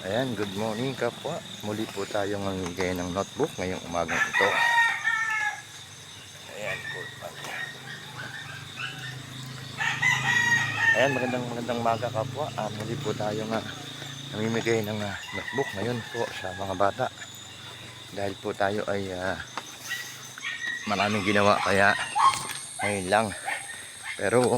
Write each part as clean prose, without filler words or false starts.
Ayan, good morning kapwa. Muli po tayong mamigay ng notebook ngayong umagang ito. Ayan po. Ayan, magandang umaga kapwa. Muli po tayong namimigay ng notebook ngayon po sa mga bata. Dahil po tayo ay maraming ginawa kaya ngayon lang. Pero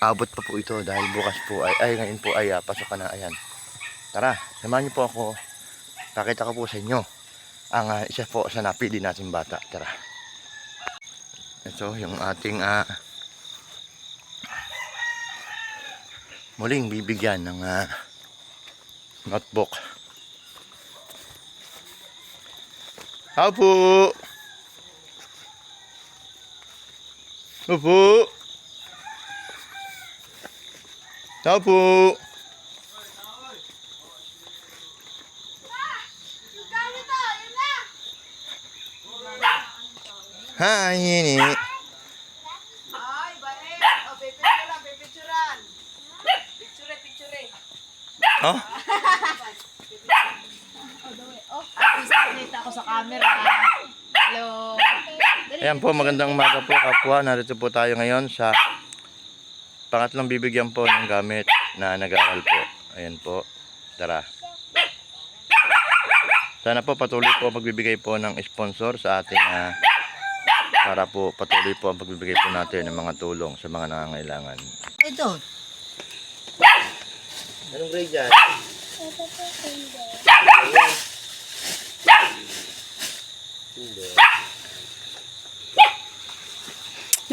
abot pa po ito dahil bukas po ngayon po ay pasok na. Ayan. Tara, samahan niyo po ako. Pakita ko po sa inyo ang isa po sa napili nating bata. Tara. Ito yung ating muling bibigyan ng notebook. Apo! Apo! Apo! Hi, ini. Ay, balik. O, pipicturan. Picture. Oh? Kita ako sa camera. Hello. Ayan po, magandang umaga po kapwa. Narito po tayo ngayon sa pangatlong bibigyan po ng gamit na nag-aaral po. Ayan po. Tara. Sana po patuloy po magbibigay po ng sponsor sa ating para po patuloy po ang pagbibigay po natin ng mga tulong sa mga nangangailangan. Ito. Anong grade yan?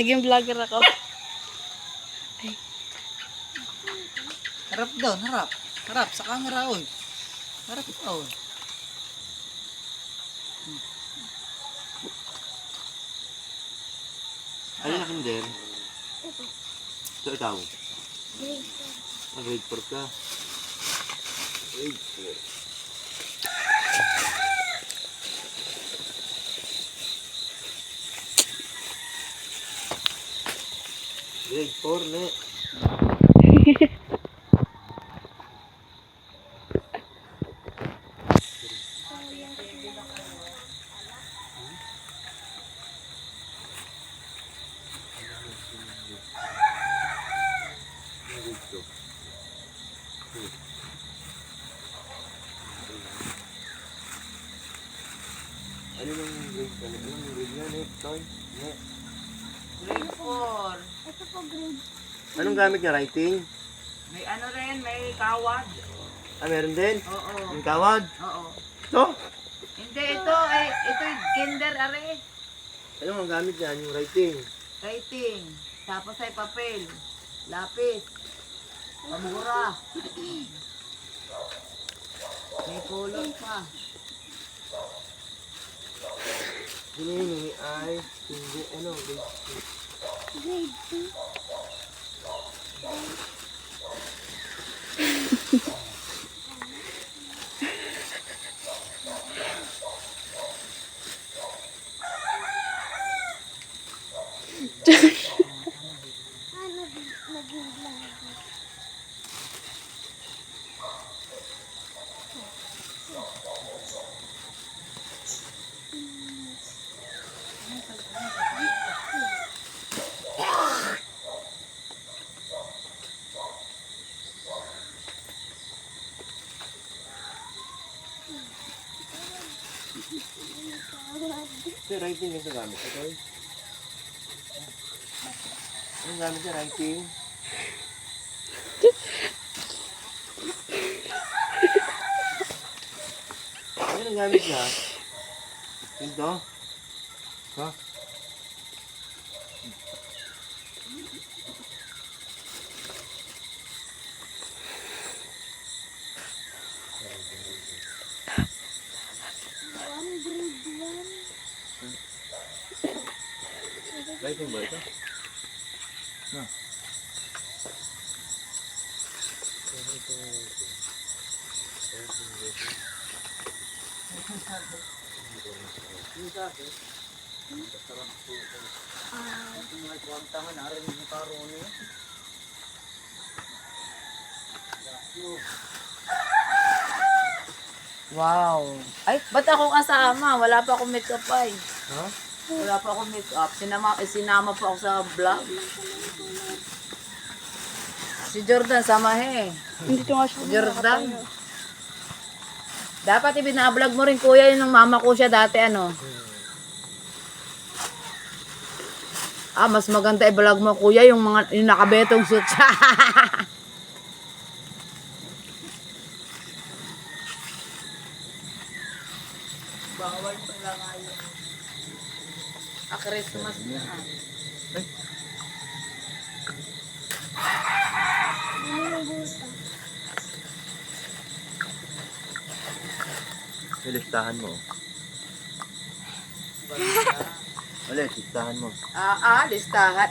Naging vlogger ako. Ay. Harap doon, harap. Harap sa camera, oy. Harap ito. Ano na kinder? Ito ikaw? Grade 4 ka? Grade 4. Grade 4 ne. Ano nang grade ka? Anong grade na ne? Toy? Ne? Grade 4. Anong gamit niya? Writing? May ano rin, may kawad. Meron din? Oo. Yung kawad? Oo. Ito? Hindi, ito kinder are. Ano ang gamit niya? Yung writing? Writing. Tapos ay papel. Lapis. Pamura. May kulot pa. Hinihingi ay hindi ano, grade 2. Ito writing yung gamit. Okay? Anong gamit niya? Writing? Ano ang gamit niya? Ito? Ha? Writing ba ito? No. Wow. Ay, ba't ako kasama? Wala pa akong makeup ay. Ha? Wala pa akong makeup. Sinama pa ako sa vlog. Si Jordan, samahe. Hindi ko nga siya. Si Jordan. Dapat ibinablog mo rin kuya yung mama ko siya dati ano. Mas maganda i-vlog mo kuya yung mga yung nakabetong suit siya. Bawal pala ngayon. Christmas na. Listahan mo. Ulit, listahan mo. Listahan.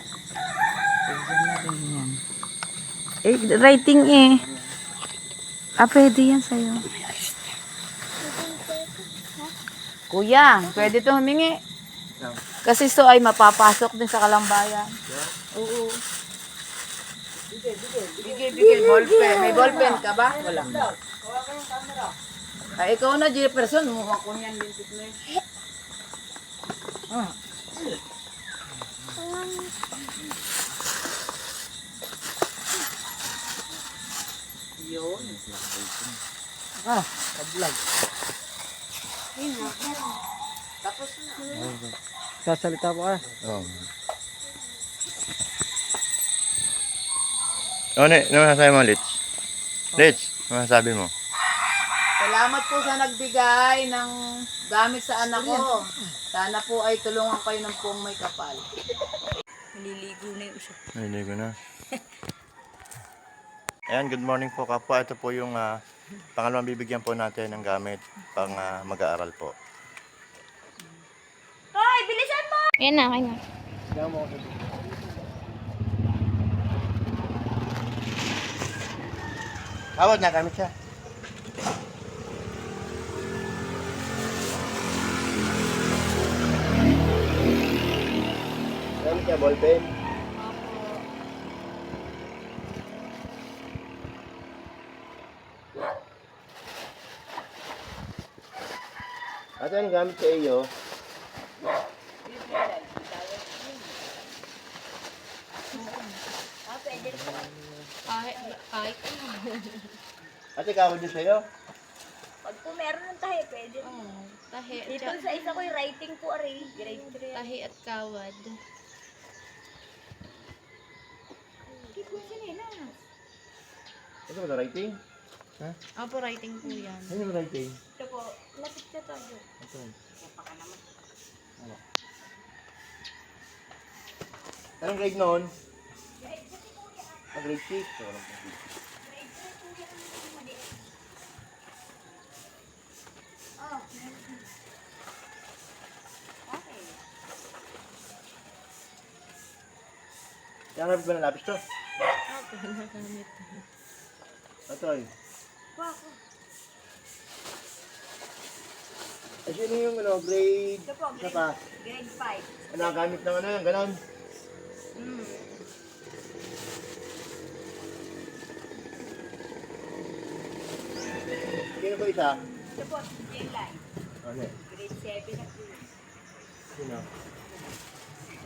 Writing eh. Pwede yan sa'yo. Kuya, pwede to humingi. Kasi so ay mapapasok din sa kalambayan. Oo. Bigay, ballpen. May ballpen ka ba? Wala. Ikaw na, Jefferson. Mukha ko niyan lintik na yun. Yun. Ka-vlog. Tapos na. Sasalita po ka. Oh. Ano masasabi mo, Litz? Litz, ano masasabi mo? Salamat po sa nagbigay ng gamit sa anak ko. Sana po ay tulungan kayo ng pong may kapal. Nililigo na yung siya. Naliligo na. Ayan, good morning po kapwa. Ito po yung pangalawang bibigyan po natin ng gamit pang mag-aaral po. Ayan na, kanya. Tawad na, gamit siya. Gamit siya, ballpen. Ate, ano gamit sa iyo? Kahit Ate, kawad din sa'yo? Pag po meron ng tahi, pwede. tahi, Dito sa isa ko yung writing po, Aray. Grade 3. tahi at kawad. Keep mo sinila. Ito ba writing? Opo, writing po yan. Ano yung writing? Ito po, lapit ka tayo. Ito. Anong grade noon? Grade 6. So, walang grade 6. Nagamit ba ng lapis to? Opo, nagamit. Ito ay. Ay, sino yung grade? Ito po, Isa pa. grade 5. Ano, gamit ng yan, ganon. Sino ba isa? Ito po, J-Line. Ano eh? Grade 7 na po. Sino?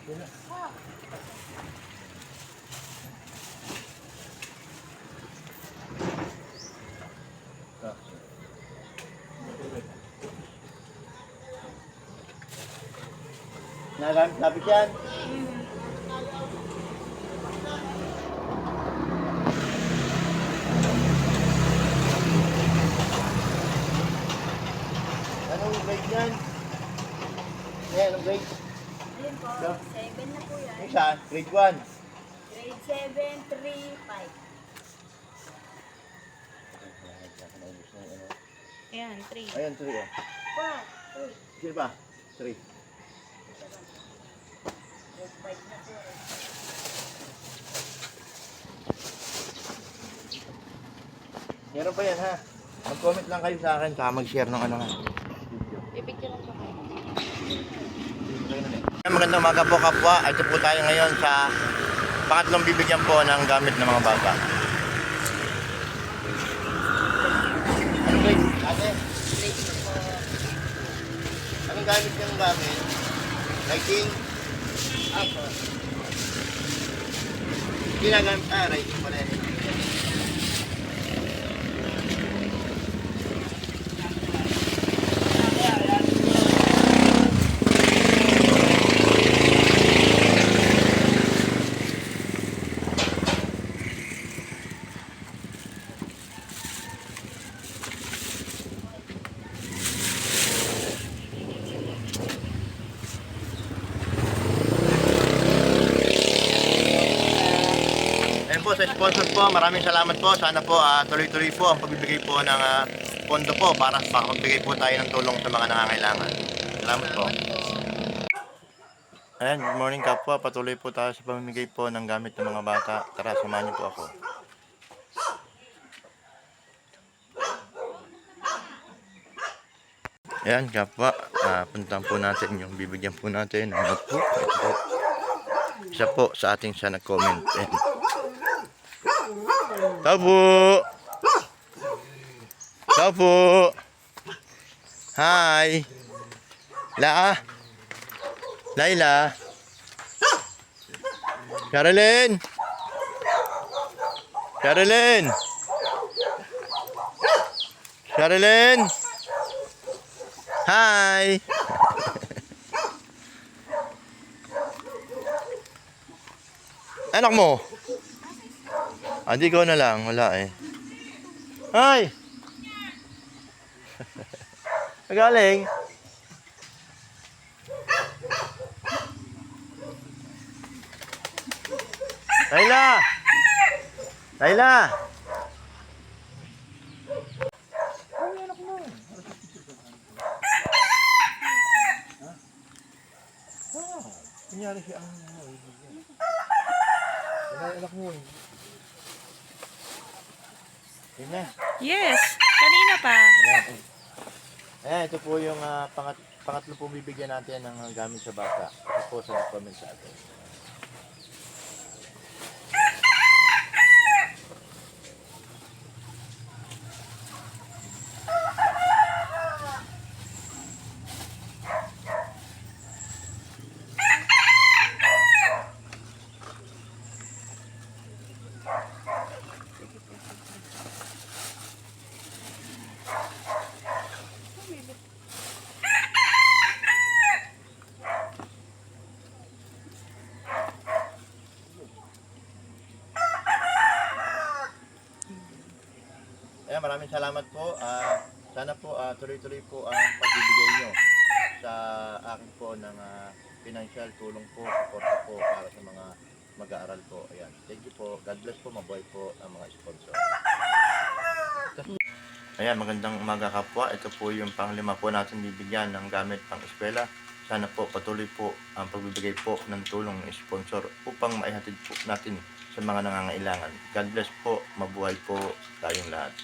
Sino? Nagamit lapis yan. Anong grade yan? Anong grade? Ayun po, Ito. 7 na po yan. Yung isa, grade 1. Grade 7, 3, 5. Ayan, 3. Ayan, 3 oh. Wow, uy, Sino ba? 3. grade 5 na po. Meron pa yan ha. Mag-comment lang kayo sa akin, saka mag-share ng ano ha. Pipicture lang po kayo. Magandang umaga po kapwa. Ito po tayo ngayon sa pangatlong bibigyan po ng gamit ng mga bata. Ano grade? Ate? Grade gamit niyang gamit, lighting, Opo. ginagamit, lighting pala yan. Ayan po, sa sponsor po, maraming salamat po. Sana po tuloy-tuloy po ang pagbibigay po ng pondo po para makapagbigay po tayo ng tulong sa mga nangangailangan. Salamat po. Ayan, good morning kapwa. Patuloy po tayo sa pamimigay po ng gamit ng mga bata. Tara, samahan niyo po ako. Ayan kapwa, puntahan po natin yung bibigyan po natin ng notebook. Ito po. Isa po sa ating siya nag-comment. Ayan. Tapo! Tapo! Hi! La! Laila! Caroline! Caroline! Caroline! Hi! Anak mo? Di ko na lang. Wala eh. Hi! Magaling. Laila! Laila! Kunyari si ang wala anak mo eh. Yun na. Yes! Kanina pa. Ayan, eh. Ayan, ito po yung pangatlo po bibigyan natin ng gamit sa bata. Ito po sa comment sa atin. Ayan, maraming salamat po. Sana po tuloy-tuloy po ang pagbibigay nyo sa akin po ng financial tulong po, support po para sa mga mag-aaral po. Ayan, thank you po. God bless po, mabuhay po ang mga sponsor. Ayan, magandang umaga kapwa. Ito po yung panglima po natin bibigyan ng gamit pang eskwela. Sana po patuloy po ang pagbibigay po ng tulong ng sponsor upang maihatid po natin sa mga nangangailangan. God bless po, mabuhay po tayong lahat.